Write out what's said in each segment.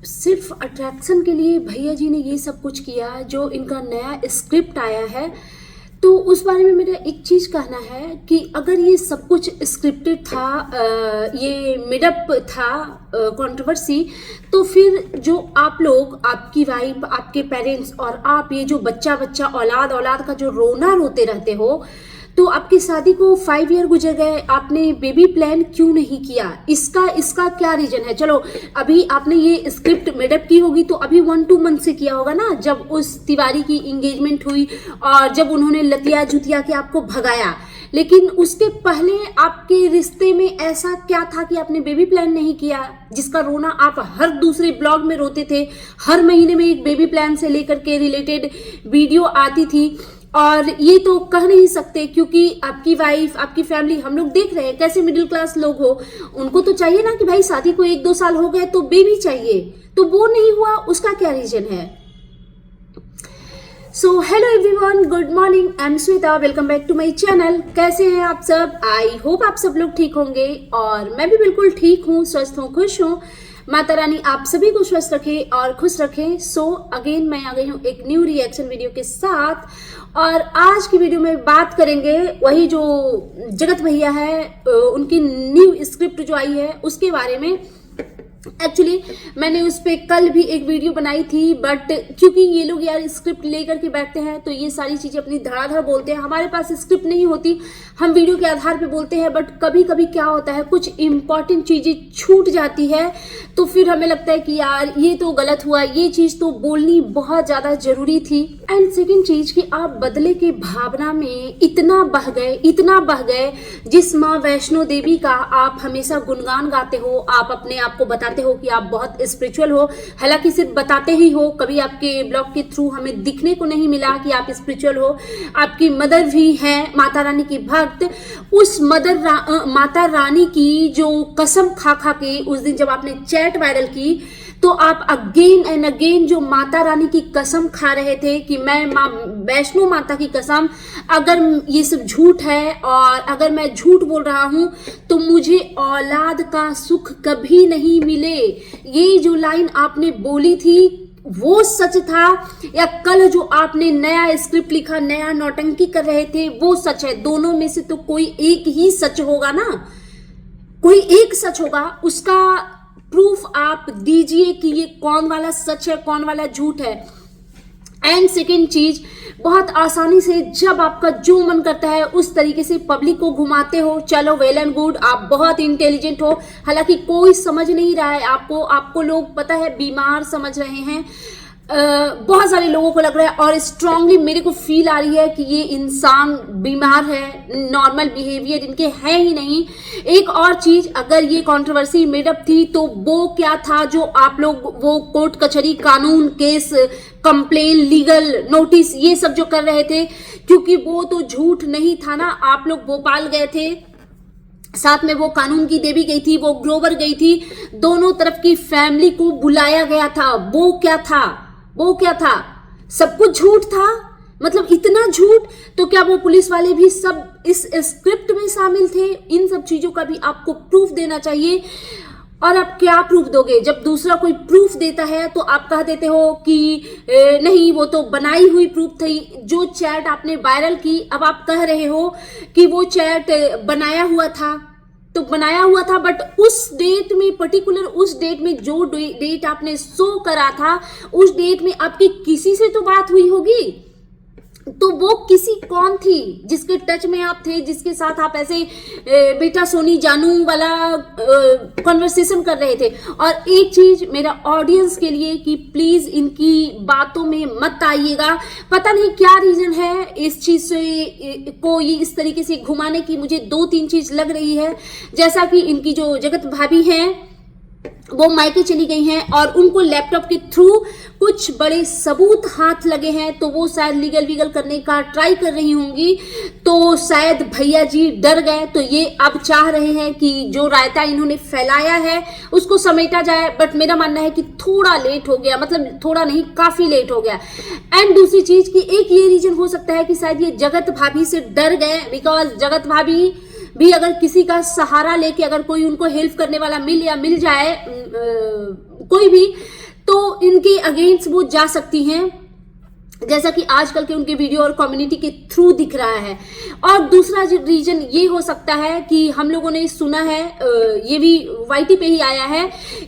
सिर्फ अट्रैक्शन के लिए भैया जी ने ये सब कुछ किया। जो इनका नया स्क्रिप्ट आया है तो उस बारे में मेरा एक चीज़ कहना है कि अगर ये सब कुछ स्क्रिप्टेड था, ये मेडअप था कंट्रोवर्सी, तो फिर जो आप लोग, आपकी वाइफ, आपके पेरेंट्स और आप, ये जो बच्चा बच्चा औलाद औलाद का जो रोना रोते रहते हो, तो आपकी शादी को 5 ईयर गुजर गए, आपने बेबी प्लान क्यों नहीं किया? इसका क्या रीजन है? चलो अभी आपने ये स्क्रिप्ट मेडअप की होगी तो अभी 1-2 मंथ से किया होगा ना, जब उस तिवारी की एंगेजमेंट हुई और जब उन्होंने लतिया जुतिया के आपको भगाया। लेकिन उसके पहले आपके रिश्ते में ऐसा क्या था कि आपने बेबी प्लान नहीं किया, जिसका रोना आप हर दूसरे ब्लॉग में रोते थे? हर महीने में एक बेबी प्लान से लेकर के रिलेटेड वीडियो आती थी। और ये तो कह नहीं सकते क्योंकि आपकी वाइफ, आपकी फैमिली, हम लोग देख रहे हैं कैसे मिडिल क्लास लोग हो, उनको तो चाहिए ना कि भाई शादी को 1-2 साल हो गए तो बेबी चाहिए, तो वो नहीं हुआ, उसका क्या रीजन है? So hello everyone, good morning, I am Shweta, welcome back to my channel. कैसे हैं आप सब? आई होप आप सब लोग ठीक होंगे और मैं भी बिल्कुल ठीक हूँ, स्वस्थ हूँ, खुश हूँ। माता रानी आप सभी को स्वस्थ रखे और खुश रखे। सो अगेन मैं आ गई हूँ एक न्यू रिएक्शन वीडियो के साथ और आज की वीडियो में बात करेंगे वही जो जगत भैया है, उनकी न्यू स्क्रिप्ट जो आई है उसके बारे में। एक्चुअली मैंने उस पर कल भी एक वीडियो बनाई थी, बट क्योंकि ये लोग यार स्क्रिप्ट लेकर के बैठते हैं तो ये सारी चीज़ें अपनी धड़ाधड़ बोलते हैं। हमारे पास स्क्रिप्ट नहीं होती, हम वीडियो के आधार पे बोलते हैं, बट कभी कभी क्या होता है कुछ इंपॉर्टेंट चीज़ें छूट जाती है तो फिर हमें लगता है कि यार ये तो गलत हुआ, ये चीज़ तो बोलनी बहुत ज़्यादा ज़रूरी थी। एंड सेकेंड चीज़ कि आप बदले के भावना में इतना बह गए, जिस माँ वैष्णो देवी का आप हमेशा गुणगान गाते हो, आप अपने आप को बताते हो कि आप बहुत स्पिरिचुअल हो, हालांकि सिर्फ बताते ही हो, कभी आपके ब्लॉग के थ्रू हमें दिखने को नहीं मिला कि आप स्पिरिचुअल हो। आपकी मदर भी हैं माता रानी की भक्त, उस माता रानी की जो कसम खा खा के उस दिन जब आपने चैट वायरल की तो आप अगेन एंड अगेन जो माता रानी की कसम खा रहे थे कि मैं माँ वैष्णो माता की कसम, अगर ये सब झूठ है और अगर मैं झूठ बोल रहा हूँ तो मुझे औलाद का सुख कभी नहीं मिले। ये जो लाइन आपने बोली थी वो सच था, या कल जो आपने नया स्क्रिप्ट लिखा, नया नौटंकी कर रहे थे वो सच है? दोनों में से तो कोई एक ही सच होगा ना, कोई एक सच होगा। उसका प्रूफ आप दीजिए कि ये कौन वाला सच है, कौन वाला झूठ है। एंड सेकेंड चीज, बहुत आसानी से जब आपका जो मन करता है उस तरीके से पब्लिक को घुमाते हो, चलो वेल एंड गुड, आप बहुत इंटेलिजेंट हो, हालांकि कोई समझ नहीं रहा है आपको लोग पता है बीमार समझ रहे हैं। बहुत सारे लोगों को लग रहा है और स्ट्रांगली मेरे को फील आ रही है कि ये इंसान बीमार है, नॉर्मल बिहेवियर इनके है ही नहीं। एक और चीज, अगर ये कंट्रोवर्सी मेडअप थी तो वो क्या था जो आप लोग वो कोर्ट कचहरी, कानून, केस, कंप्लेन, लीगल नोटिस, ये सब जो कर रहे थे, क्योंकि वो तो झूठ नहीं था ना। आप लोग भोपाल गए थे, साथ में वो कानून की देवी गई थी, वो ग्रोवर गई थी, दोनों तरफ की फैमिली को बुलाया गया था। वो क्या था? सब कुछ झूठ था। मतलब इतना झूठ, तो क्या वो पुलिस वाले भी सब इस स्क्रिप्ट में शामिल थे? इन सब चीजों का भी आपको प्रूफ देना चाहिए। और आप क्या प्रूफ दोगे? जब दूसरा कोई प्रूफ देता है तो आप कह देते हो कि नहीं वो तो बनाई हुई प्रूफ थी। जो चैट आपने वायरल की, अब आप कह रहे हो कि वो चैट बनाया हुआ था, तो बनाया हुआ था, बट उस डेट में, पर्टिकुलर उस डेट में जो डेट आपने शो करा था, उस डेट में आपकी किसी से तो बात हुई होगी। तो वो किसी कौन थी जिसके टच में आप थे, जिसके साथ आप ऐसे बेटा सोनी जानू वाला कन्वर्सेशन कर रहे थे? और एक चीज मेरा ऑडियंस के लिए कि प्लीज इनकी बातों में मत आइएगा। पता नहीं क्या रीजन है इस चीज से को ये इस तरीके से घुमाने की, मुझे 2-3 चीज लग रही है। जैसा कि इनकी जो जगत भाभी हैं वो मायके चली गई हैं और उनको लैपटॉप के थ्रू कुछ बड़े सबूत हाथ लगे हैं, तो वो शायद लीगल करने का ट्राई कर रही होंगी। तो शायद भैया जी डर गए, तो ये अब चाह रहे हैं कि जो रायता इन्होंने फैलाया है उसको समेटा जाए। बट मेरा मानना है कि थोड़ा लेट हो गया, मतलब थोड़ा नहीं, काफी लेट हो गया। एंड दूसरी चीज कि एक ये रीजन हो सकता है कि शायद ये जगत भाभी से डर गए, बिकॉज जगत भाभी भी अगर किसी का सहारा लेके अगर कोई उनको हेल्प करने वाला मिल जाए कोई भी, तो इनके अगेंस्ट वो जा सकती हैं, जैसा कि आजकल के उनके वीडियो और कम्युनिटी के थ्रू दिख रहा है। और दूसरा रीजन ये हो सकता है कि हम लोगों ने सुना है, ये भी वाईटी पे ही आया है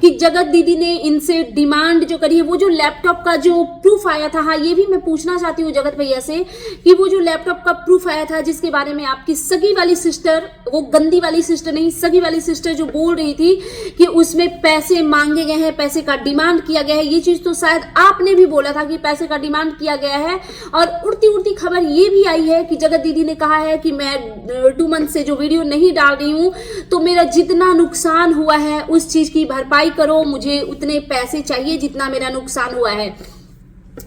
कि जगत दीदी ने इनसे डिमांड जो करी है, वो जो लैपटॉप का जो प्रूफ आया था, हाँ ये भी मैं पूछना चाहती हूँ जगत भैया से कि वो जो लैपटॉप का प्रूफ आया था जिसके बारे में आपकी सगी वाली सिस्टर, वो गंदी वाली सिस्टर नहीं, सगी वाली सिस्टर जो बोल रही थी कि उसमें पैसे मांगे गए हैं, पैसे का डिमांड किया गया है, ये चीज तो शायद आपने भी बोला था कि पैसे का डिमांड किया गया है। और उड़ती उड़ती खबर ये भी आई है कि जगत दीदी ने कहा है कि मैं 2 मंथ से जो वीडियो नहीं डाल रही हूं, तो मेरा जितना नुकसान हुआ है उस चीज की भरपाई करो, मुझे उतने पैसे चाहिए जितना मेरा नुकसान हुआ है।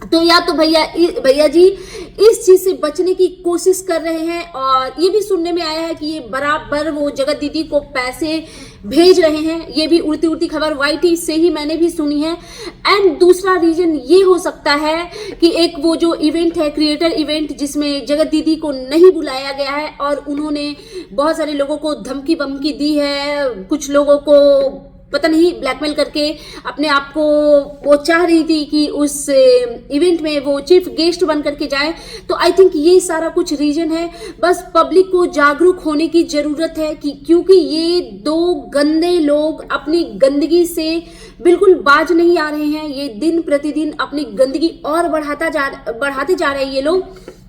तो या तो भैया जी इस चीज से बचने की कोशिश कर रहे हैं, और ये भी सुनने में आया है कि ये बराबर वो जगत दीदी को पैसे भेज रहे हैं। ये भी उड़ती उड़ती खबर वाईटी से ही मैंने भी सुनी है। एंड दूसरा रीजन ये हो सकता है कि एक वो जो इवेंट है, क्रिएटर इवेंट, जिसमें जगत दीदी को नहीं बुलाया गया है और उन्होंने बहुत सारे लोगों को धमकी बमकी दी है, कुछ लोगों को पता नहीं ब्लैकमेल करके अपने आप को वो चाह रही थी कि उस इवेंट में वो चीफ गेस्ट बन करके जाए। तो आई थिंक ये सारा कुछ रीजन है। बस पब्लिक को जागरूक होने की जरूरत है कि क्योंकि ये 2 गंदे लोग अपनी गंदगी से बिल्कुल बाज नहीं आ रहे हैं, ये दिन प्रतिदिन अपनी गंदगी और बढ़ाते जा रहे हैं ये लोग।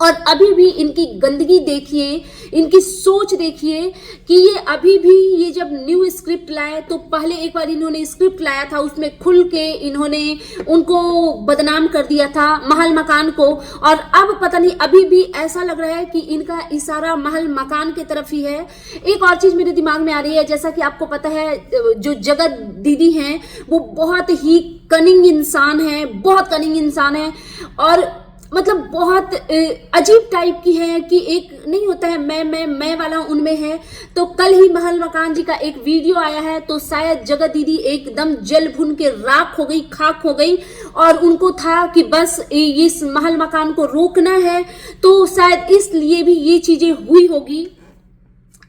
और अभी भी इनकी गंदगी देखिए, इनकी सोच देखिए कि ये अभी भी, ये जब न्यू स्क्रिप्ट लाए तो पहले एक बार इन्होंने स्क्रिप्ट लाया था, उसमें खुल के इन्होंने उनको बदनाम कर दिया था, महल मकान को। और अब पता नहीं अभी भी ऐसा लग रहा है कि इनका इशारा महल मकान की तरफ ही है। एक और चीज मेरे दिमाग में आ रही है, जैसा कि आपको पता है जो जगत दीदी हैं वो बहुत ही कनिंग इंसान है, बहुत कनिंग इंसान है, और मतलब बहुत अजीब टाइप की है कि एक नहीं होता है मैं वाला उनमें है। तो कल ही महल मकान जी का एक वीडियो आया है, तो शायद जगत दीदी एकदम जल भुन के राख हो गई, खाक हो गई, और उनको था कि बस इस महल मकान को रोकना है, तो शायद इसलिए भी ये चीजें हुई होगी,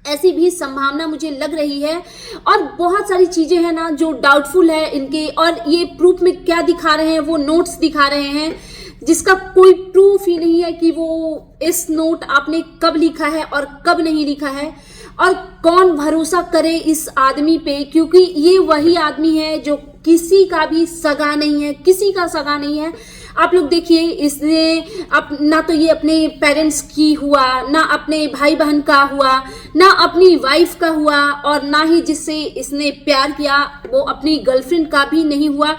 ऐसी भी संभावना मुझे लग रही है। और बहुत सारी चीजें हैं ना जो डाउटफुल है इनके, और ये प्रूफ में क्या दिखा रहे हैं, वो नोट्स दिखा रहे हैं जिसका कोई प्रूफ ही नहीं है कि वो इस नोट आपने कब लिखा है और कब नहीं लिखा है, और कौन भरोसा करे इस आदमी पे, क्योंकि ये वही आदमी है जो किसी का भी सगा नहीं है, किसी का सगा नहीं है। आप लोग देखिए, इसने ना तो ये अपने पेरेंट्स की हुआ, ना अपने भाई बहन का हुआ, ना अपनी वाइफ का हुआ, और ना ही जिससे इसने प्यार किया वो अपनी गर्लफ्रेंड का भी नहीं हुआ।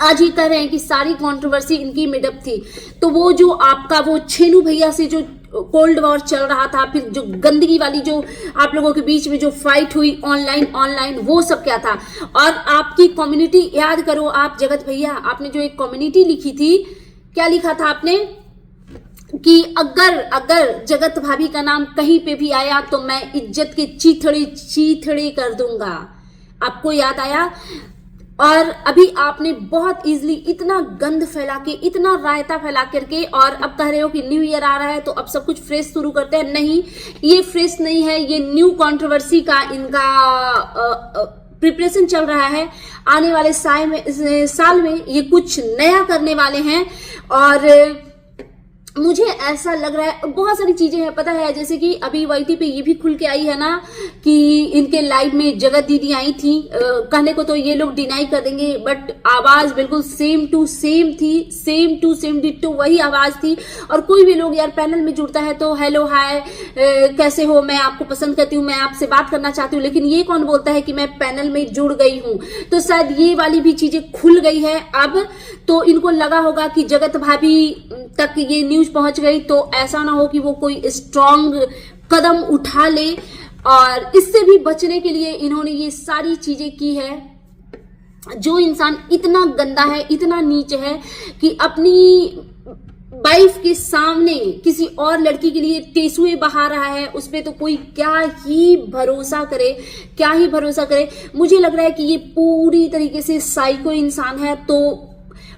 आज ही कह रहे हैं कि सारी कंट्रोवर्सी इनकी मिडअप थी। तो वो जो आपका वो छेनू भैया से जो कोल्ड वॉर चल रहा था, फिर जो गंदगी वाली जो आप लोगों के बीच में जो फाइट हुई ऑनलाइन, वो सब क्या था। और आपकी कम्युनिटी याद करो आप जगत भैया, आपने जो एक कम्युनिटी लिखी थी, क्या लिखा था आपने कि अगर जगत भाभी का नाम कहीं पे भी आया तो मैं इज्जत के चीथड़े कर दूंगा। आपको याद आया? और अभी आपने बहुत इजीली इतना गंद फैला के, इतना रायता फैला करके, और अब कह रहे हो कि न्यू ईयर आ रहा है तो अब सब कुछ फ्रेश शुरू करते हैं। नहीं, ये फ्रेश नहीं है, ये न्यू कंट्रोवर्सी का इनका प्रिपरेशन चल रहा है। आने वाले साल में ये कुछ नया करने वाले हैं। और मुझे ऐसा लग रहा है, बहुत सारी चीजें हैं पता है, जैसे कि अभी वाईटी पे ये भी खुल के आई है ना कि इनके लाइव में जगत दीदी आई थी। कहने को तो ये लोग डिनाई कर देंगे, बट आवाज बिल्कुल सेम टू सेम थी, सेम टू सेम डिट्टो वही आवाज थी। और कोई भी लोग यार पैनल में जुड़ता है तो हेलो हाय कैसे हो, मैं आपको पसंद करती हूँ, मैं आपसे बात करना चाहती हूँ, लेकिन ये कौन बोलता है कि मैं पैनल में जुड़ गई हूँ। तो शायद ये वाली भी चीजें खुल गई है अब। तो इनको लगा होगा कि जगत भाभी तक ये न्यूज पहुंच गई तो ऐसा ना हो कि वो कोई स्ट्रांग कदम उठा ले, और इससे भी बचने के लिए इन्होंने ये सारी चीजें की है। जो इंसान इतना गंदा है, इतना नीच है कि अपनी वाइफ के सामने किसी और लड़की के लिए टेसुए बहा रहा है, उस पर तो कोई क्या ही भरोसा करे। मुझे लग रहा है कि ये पूरी तरीके से साइको इंसान है। तो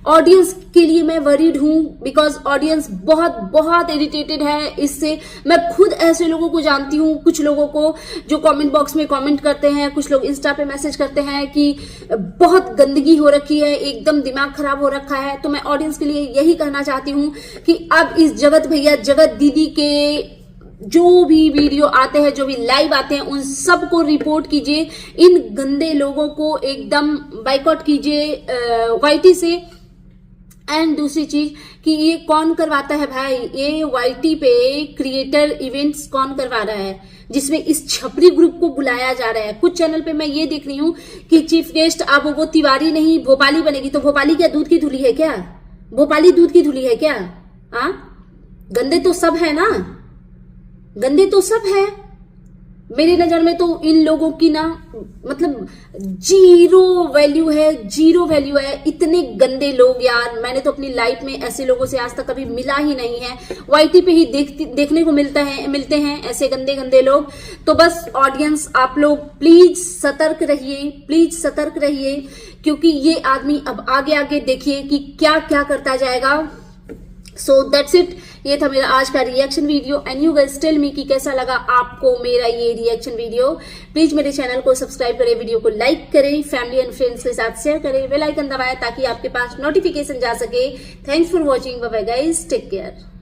ऑडियंस के लिए मैं वरीड हूं, बिकॉज ऑडियंस बहुत बहुत इरिटेटेड है इससे। मैं खुद ऐसे लोगों को जानती हूं, कुछ लोगों को जो कमेंट बॉक्स में कमेंट करते हैं, कुछ लोग इंस्टा पे मैसेज करते हैं कि बहुत गंदगी हो रखी है, एकदम दिमाग खराब हो रखा है। तो मैं ऑडियंस के लिए यही कहना चाहती हूं कि अब इस जगत भैया, जगत दीदी के जो भी वीडियो आते हैं, जो भी लाइव आते हैं, उन सब को रिपोर्ट कीजिए। इन गंदे लोगों को एकदम बाइकआउट कीजिए वाईटी से। एंड दूसरी चीज कि ये कौन करवाता है भाई, ये वाईटी पे क्रिएटर इवेंट्स कौन करवा रहा है जिसमें इस छपरी ग्रुप को बुलाया जा रहा है। कुछ चैनल पे मैं ये देख रही हूँ कि चीफ गेस्ट अब वो तिवारी नहीं भोपाली बनेगी। तो भोपाली क्या दूध की धुली है क्या? भोपाली दूध की धुली है क्या? हाँ, गंदे तो सब है ना, गंदे तो सब है। मेरी नजर में तो इन लोगों की ना मतलब जीरो वैल्यू है, जीरो वैल्यू है। इतने गंदे लोग यार, मैंने तो अपनी लाइफ में ऐसे लोगों से आज तक कभी मिला ही नहीं है। वाईटी पे ही देखने को मिलते हैं ऐसे गंदे गंदे लोग। तो बस ऑडियंस, आप लोग प्लीज सतर्क रहिए, प्लीज सतर्क रहिए, क्योंकि ये आदमी अब आगे आगे देखिए कि क्या क्या करता जाएगा। सो दैट्स इट, ये था मेरा आज का reaction video. And you guys tell me कि कैसा लगा आपको मेरा ये रिएक्शन वीडियो। प्लीज मेरे चैनल को सब्सक्राइब करें, वीडियो को लाइक करें, फैमिली एंड फ्रेंड्स के साथ शेयर करें, बेल आइकन दबाएं ताकि आपके पास नोटिफिकेशन जा सके। Thanks for watching, bye bye guys, take care.